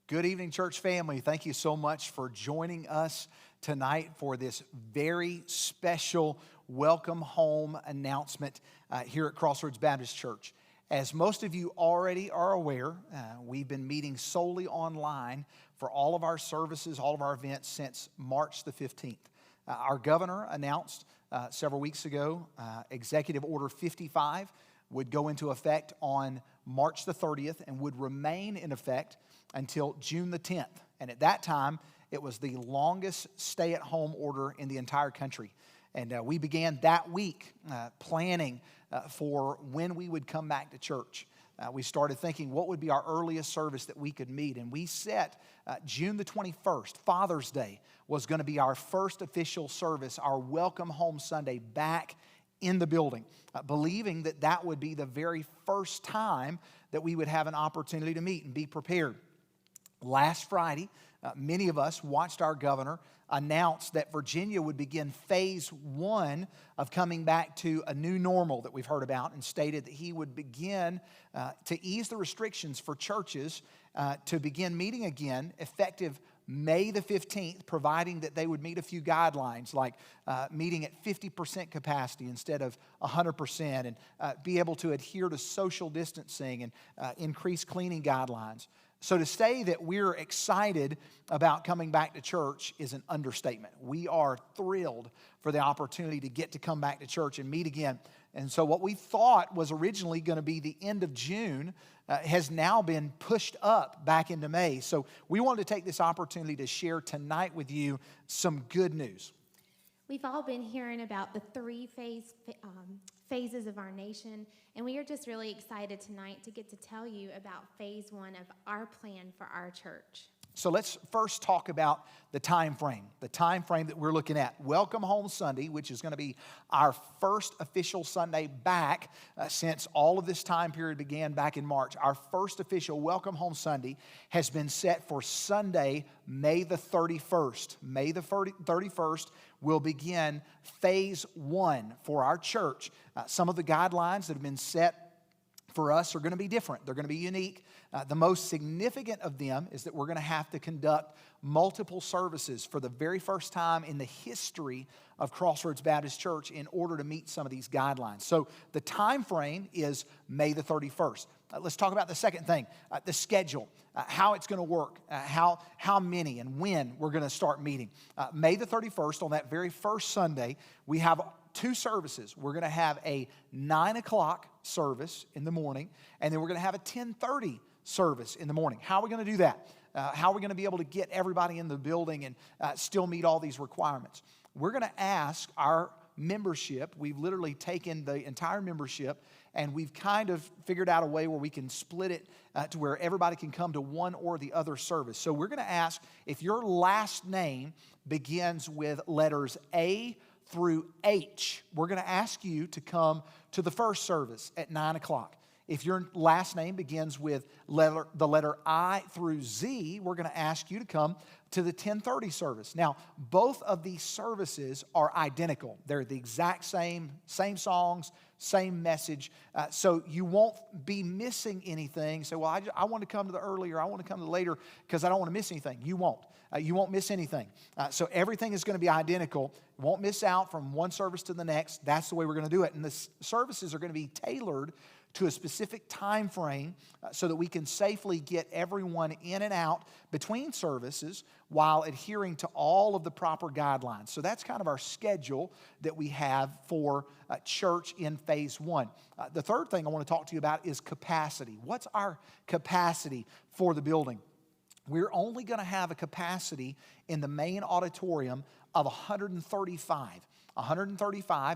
Good evening, church family. Thank you so much for joining us tonight for this very special welcome home announcement here at Crossroads Baptist Church. As most of you already are aware, we've been meeting solely online for all of our services, all of our events since March the 15th. Our governor announced several weeks ago, Executive Order 55 would go into effect on March the 30th and would remain in effect until June the 10th. And at that time, it was the longest stay-at-home order in the entire country. And we began that week planning for when we would come back to church. We started thinking what would be our earliest service that we could meet. And we set June the 21st, Father's Day, was going to be our first official service, our Welcome Home Sunday back in the building, believing that that would be the very first time that we would have an opportunity to meet and be prepared. Last Friday, many of us watched our governor announce that Virginia would begin phase one of coming back to a new normal that we've heard about, and stated that he would begin to ease the restrictions for churches to begin meeting again effective May the 15th, providing that they would meet a few guidelines like meeting at 50% capacity instead of 100%, and be able to adhere to social distancing and increase cleaning guidelines. So to say that we're excited about coming back to church is an understatement. We are thrilled for the opportunity to get to come back to church and meet again. And so what we thought was originally going to be the end of June has now been pushed up back into May. So we wanted to take this opportunity to share tonight with you some good news. We've all been hearing about the three phases of our nation, and we are just really excited tonight to get to tell you about phase one of our plan for our church. So let's first talk about the time frame that we're looking at. Welcome Home Sunday, which is going to be our first official Sunday back since all of this time period began back in March. Our first official Welcome Home Sunday has been set for Sunday, May the 31st. May the 31st will begin phase one for our church. Some of the guidelines that have been set for us are going to be different. They're going to be unique. The most significant of them is that we're going to have to conduct multiple services for the very first time in the history of Crossroads Baptist Church in order to meet some of these guidelines. So the time frame is May the 31st. Let's talk about the second thing, the schedule, how it's going to work, how many and when we're going to start meeting. May the 31st, on that very first Sunday, we have two services. We're going to have a 9 o'clock service in the morning, and then we're going to have a 10:30 service in the morning. How are we going to do that? How are we going to be able to get everybody in the building and still meet all these requirements? We're going to ask our membership. We've literally taken the entire membership and we've kind of figured out a way where we can split it to where everybody can come to one or the other service. So we're going to ask if your last name begins with letters A through H, we're going to ask you to come to the first service at 9 o'clock. If your last name begins with the letter I through Z, we're going to ask you to come to the 10:30 service. Now, both of these services are identical. They're the exact same songs, same message. So you won't be missing anything. So, well, I want to come to the earlier, I want to come to the later because I don't want to miss anything. You won't. You won't miss anything. So everything is going to be identical. You won't miss out from one service to the next. That's the way we're going to do it. And the services are going to be tailored to a specific time frame so that we can safely get everyone in and out between services while adhering to all of the proper guidelines. So that's kind of our schedule that we have for church in phase one. The third thing I want to talk to you about is capacity. What's our capacity for the building? We're only going to have a capacity in the main auditorium of 135,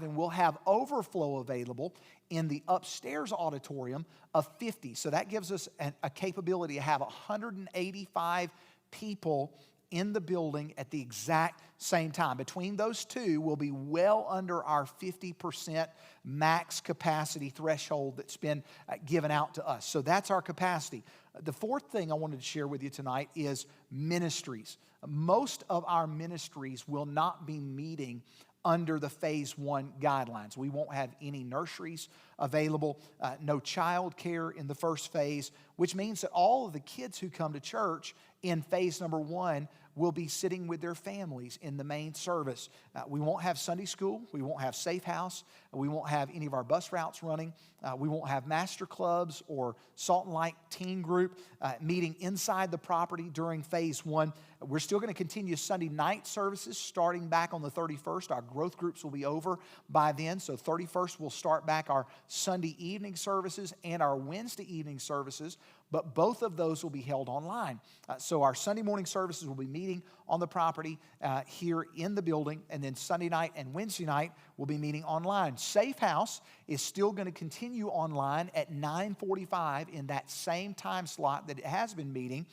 and we'll have overflow available in the upstairs auditorium of 50. So that gives us a capability to have 185 people in the building at the exact same time. Between those two, we'll be well under our 50% max capacity threshold that's been given out to us. So that's our capacity. The fourth thing I wanted to share with you tonight is ministries. Most of our ministries will not be meeting under the phase one guidelines. We won't have any nurseries available, no child care in the first phase, which means that all of the kids who come to church in phase number 1 will be sitting with their families in the main service. We won't have Sunday school. We won't have Safe House. We won't have any of our bus routes running. We won't have master clubs or Salt and Light teen group meeting inside the property during phase 1. We're still going to continue Sunday night services starting back on the 31st. Our growth groups will be over by then. So 31st, we'll start back our Sunday evening services and our Wednesday evening services. But both of those will be held online. So our Sunday morning services will be meeting on the property here in the building, and then Sunday night and Wednesday night we'll be meeting online. Safe House is still going to continue online at 9:45 in that same time slot that it has been meeting,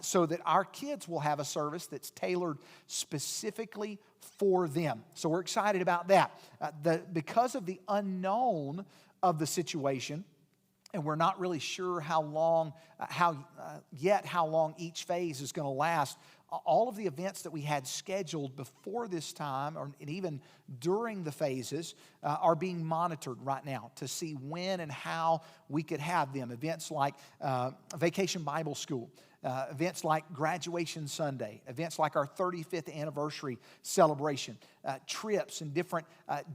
so that our kids will have a service that's tailored specifically for them. So we're excited about that. Because of the unknown of the situation, and we're not really sure how long each phase is going to last. All of the events that we had scheduled before this time, and even during the phases, are being monitored right now to see when and how we could have them. Events like Vacation Bible School, events like Graduation Sunday, events like our 35th anniversary celebration, trips and different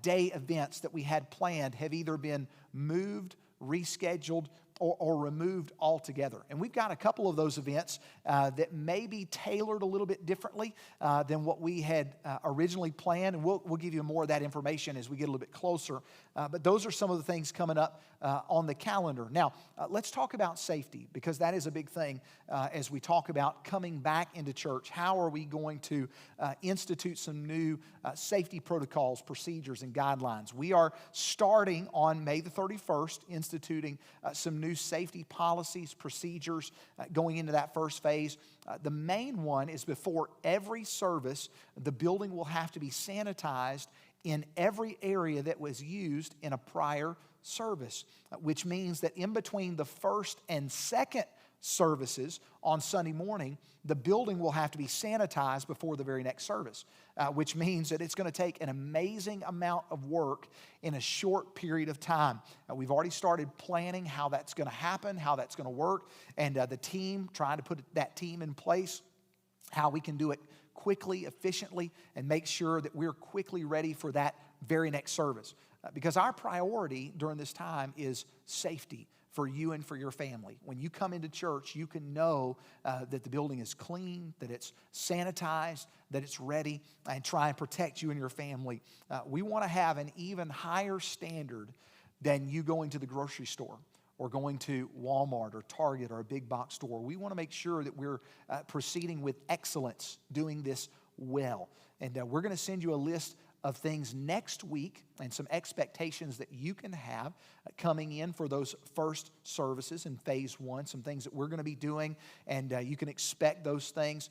day events that we had planned have either been moved, rescheduled, or removed altogether. And we've got a couple of those events that may be tailored a little bit differently than what we had originally planned. And we'll give you more of that information as we get a little bit closer. But those are some of the things coming up on the calendar. Now, let's talk about safety, because that is a big thing as we talk about coming back into church. How are we going to institute some new safety protocols, procedures, and guidelines? We are starting on May the 31st, instituting some new safety policies, procedures going into that first phase. The main one is before every service, the building will have to be sanitized in every area that was used in a prior service, which means that in between the first and second services on Sunday morning, the building will have to be sanitized before the very next service, which means that it's going to take an amazing amount of work in a short period of time. We've already started planning how that's going to happen, how that's going to work, and the team, trying to put that team in place, how we can do it quickly, efficiently, and make sure that we're quickly ready for that very next service. Because our priority during this time is safety for you and for your family. When you come into church, you can know that the building is clean, that it's sanitized, that it's ready, and try and protect you and your family. We want to have an even higher standard than you going to the grocery store or going to Walmart or Target or a big box store. We want to make sure that we're proceeding with excellence, doing this well. And we're going to send you a list of things next week and some expectations that you can have coming in for those first services in phase 1, some things that we're going to be doing, and you can expect those things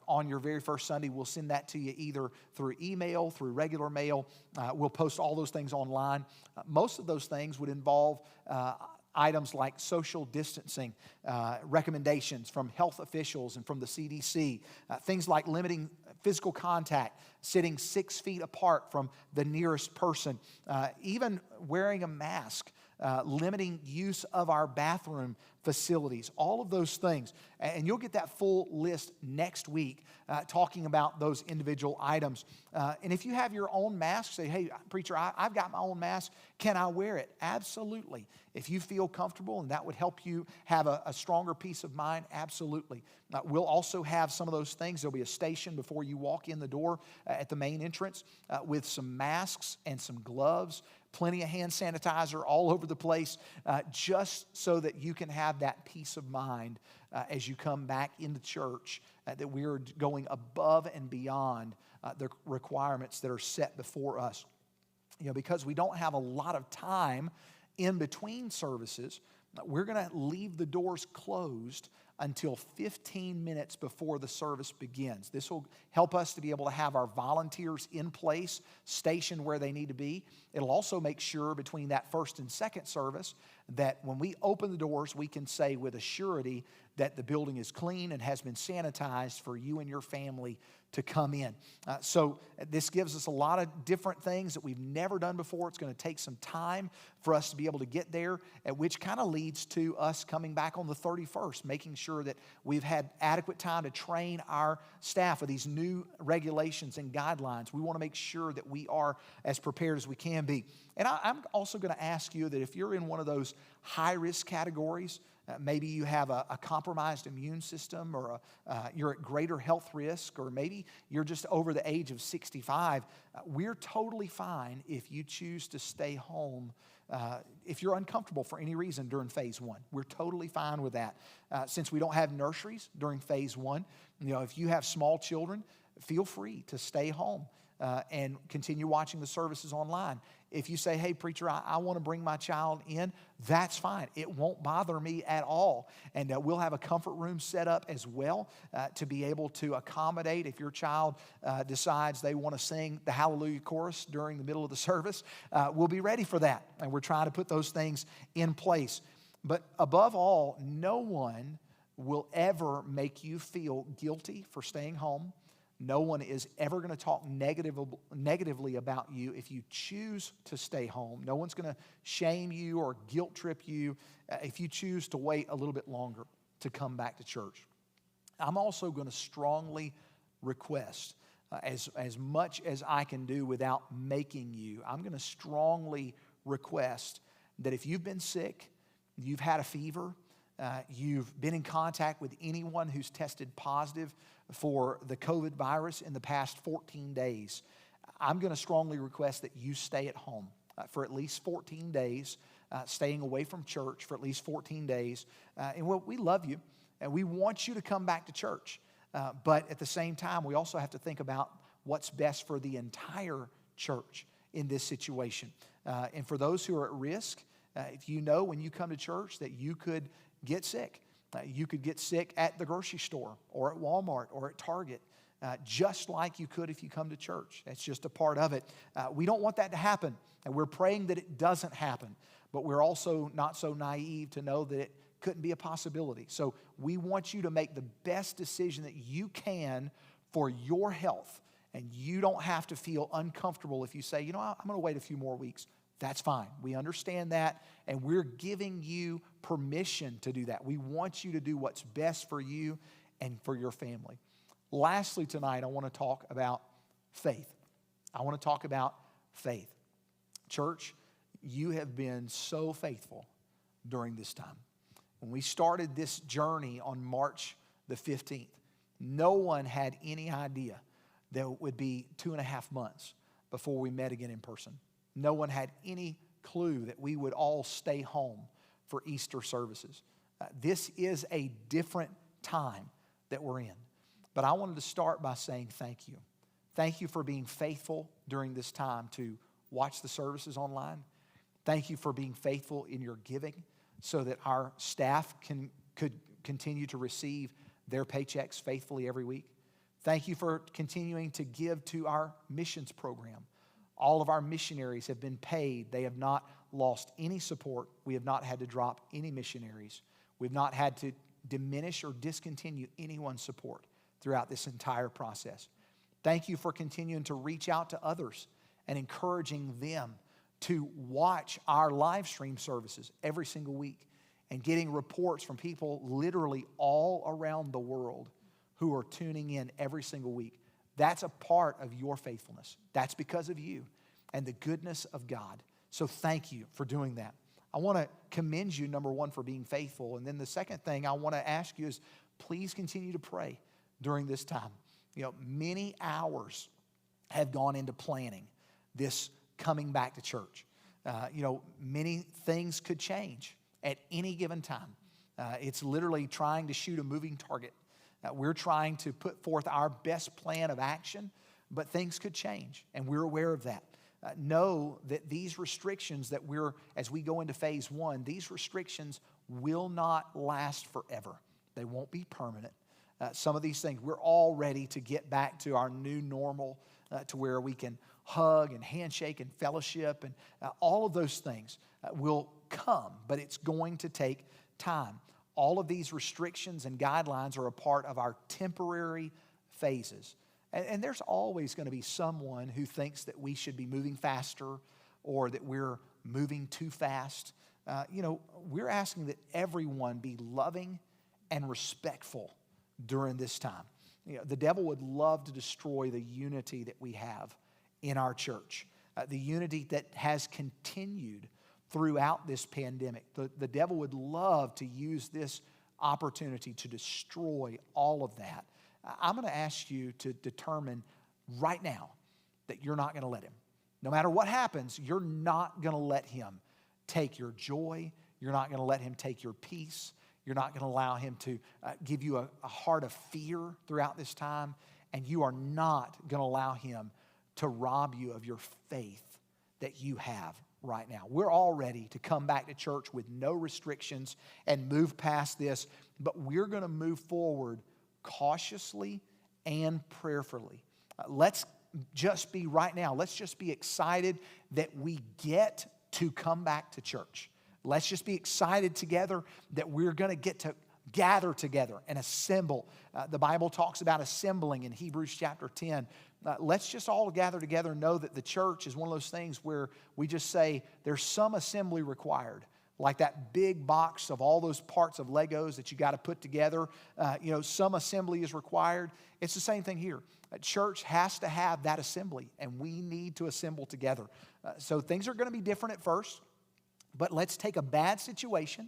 on your very first Sunday. We'll send that to you either through email, through regular mail. We'll post all those things online. Most of those things would involve items like social distancing, recommendations from health officials and from the CDC, things like limiting physical contact, sitting 6 feet apart from the nearest person, even wearing a mask, limiting use of our bathroom facilities, all of those things. And you'll get that full list next week talking about those individual items. And if you have your own mask, say, hey, preacher, I've got my own mask. Can I wear it? Absolutely. If you feel comfortable and that would help you have a stronger peace of mind, absolutely. We'll also have some of those things. There'll be a station before you walk in the door at the main entrance with some masks and some gloves, plenty of hand sanitizer all over the place, just so that you can have that peace of mind as you come back into church, that we are going above and beyond the requirements that are set before us. You know, because we don't have a lot of time in between services, we're going to leave the doors closed until 15 minutes before the service begins. This will help us to be able to have our volunteers in place, stationed where they need to be. It'll also make sure between that first and second service that when we open the doors, we can say with a surety that the building is clean and has been sanitized for you and your family to come in. So this gives us a lot of different things that we've never done before. It's going to take some time for us to be able to get there, which kind of leads to us coming back on the 31st, making sure that we've had adequate time to train our staff with these new regulations and guidelines. We want to make sure that we are as prepared as we can be. And I'm also going to ask you that if you're in one of those high-risk categories, maybe you have a compromised immune system, or you're at greater health risk, or maybe you're just over the age of 65. We're totally fine if you choose to stay home. If you're uncomfortable for any reason during phase one, we're totally fine with that. Since we don't have nurseries during phase one, if you have small children, feel free to stay home and continue watching the services online. If you say, hey, preacher, I want to bring my child in, that's fine. It won't bother me at all. And we'll have a comfort room set up as well to be able to accommodate if your child decides they want to sing the Hallelujah chorus during the middle of the service. We'll be ready for that. And we're trying to put those things in place. But above all, no one will ever make you feel guilty for staying home. No one is ever going to talk negatively about you if you choose to stay home. No one's going to shame you or guilt trip you if you choose to wait a little bit longer to come back to church. I'm also going to strongly request, as much as I can do without making you, I'm going to strongly request that if you've been sick, you've had a fever, you've been in contact with anyone who's tested positive for the COVID virus in the past 14 days, I'm going to strongly request that you stay at home for at least 14 days, staying away from church for at least 14 days. And we love you, and we want you to come back to church. But at the same time, we also have to think about what's best for the entire church in this situation. And for those who are at risk, if you know when you come to church that you could get sick, you could get sick at the grocery store or at Walmart or at Target, just like you could if you come to church. That's just a part of it. We don't want that to happen, and we're praying that it doesn't happen. But we're also not so naive to know that it couldn't be a possibility. So we want you to make the best decision that you can for your health, and you don't have to feel uncomfortable if you say, I'm going to wait a few more weeks. That's fine. We understand that, and we're giving you permission to do that. We want you to do what's best for you and for your family. Lastly, tonight, I want to talk about faith. I want to talk about faith. Church, you have been so faithful during this time. When we started this journey on March the 15th, no one had any idea that it would be 2.5 months before we met again in person. No one had any clue that we would all stay home for Easter services. This is a different time that we're in. But I wanted to start by saying thank you. Thank you for being faithful during this time to watch the services online. Thank you for being faithful in your giving so that our staff could continue to receive their paychecks faithfully every week. Thank you for continuing to give to our missions program. All of our missionaries have been paid. They have not lost any support. We have not had to drop any missionaries. We've not had to diminish or discontinue anyone's support throughout this entire process. Thank you for continuing to reach out to others and encouraging them to watch our live stream services every single week and getting reports from people literally all around the world who are tuning in every single week. That's a part of your faithfulness. That's because of you and the goodness of God. So thank you for doing that. I want to commend you, number one, for being faithful. And then the second thing I want to ask you is please continue to pray during this time. Many hours have gone into planning this coming back to church. Many things could change at any given time. It's literally trying to shoot a moving target. We're trying to put forth our best plan of action, but things could change, and we're aware of that. Know that these restrictions as we go into phase one, these restrictions will not last forever. They won't be permanent. Some of these things, we're all ready to get back to our new normal, to where we can hug and handshake and fellowship, and all of those things will come, but it's going to take time. all of these restrictions and guidelines are a part of our temporary phases. And there's always going to be someone who thinks that we should be moving faster or that we're moving too fast. We're asking that everyone be loving and respectful during this time. The devil would love to destroy the unity that we have in our church, the unity that has continued throughout this pandemic. The devil would love to use this opportunity to destroy all of that. I'm going to ask you to determine right now that you're not going to let him. No matter what happens, you're not going to let him take your joy. You're not going to let him take your peace. You're not going to allow him to give you a heart of fear throughout this time. And you are not going to allow him to rob you of your faith that you have right now. We're all ready to come back to church with no restrictions and move past this, but we're going to move forward cautiously and prayerfully. Let's just be right now, let's just be excited that we get to come back to church. Let's just be excited together that we're going to get to gather together and assemble. The Bible talks about assembling in Hebrews chapter 10. Let's just all gather together and know that the church is one of those things where we just say there's some assembly required. Like that big box of all those parts of Legos that you got to put together. Some assembly is required. It's the same thing here. A church has to have that assembly, and we need to assemble together. So things are going to be different at first, but let's take a bad situation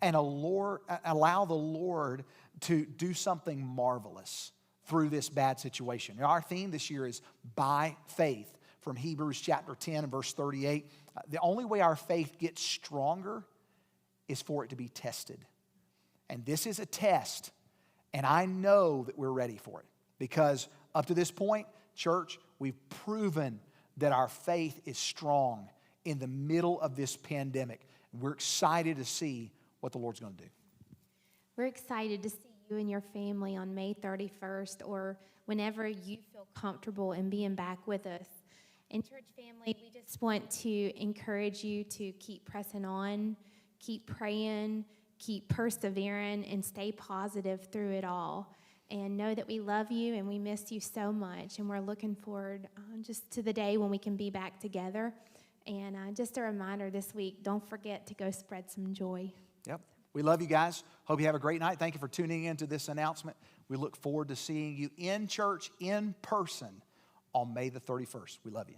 and allow the Lord to do something marvelous through this bad situation. Now, our theme this year is by faith from Hebrews chapter 10 and verse 38. The only way our faith gets stronger is for it to be tested. And this is a test, and I know that we're ready for it because up to this point, church, we've proven that our faith is strong in the middle of this pandemic. We're excited to see what the Lord's going to do. We're excited to see you and your family on May 31st or whenever you feel comfortable in being back with us. And church family, we just want to encourage you to keep pressing on, keep praying, keep persevering, and stay positive through it all. And know that we love you and we miss you so much. And we're looking forward just to the day when we can be back together. And just a reminder this week, don't forget to go spread some joy. Yep. We love you guys. Hope you have a great night. Thank you for tuning in to this announcement. We look forward to seeing you in church in person on May the 31st. We love you.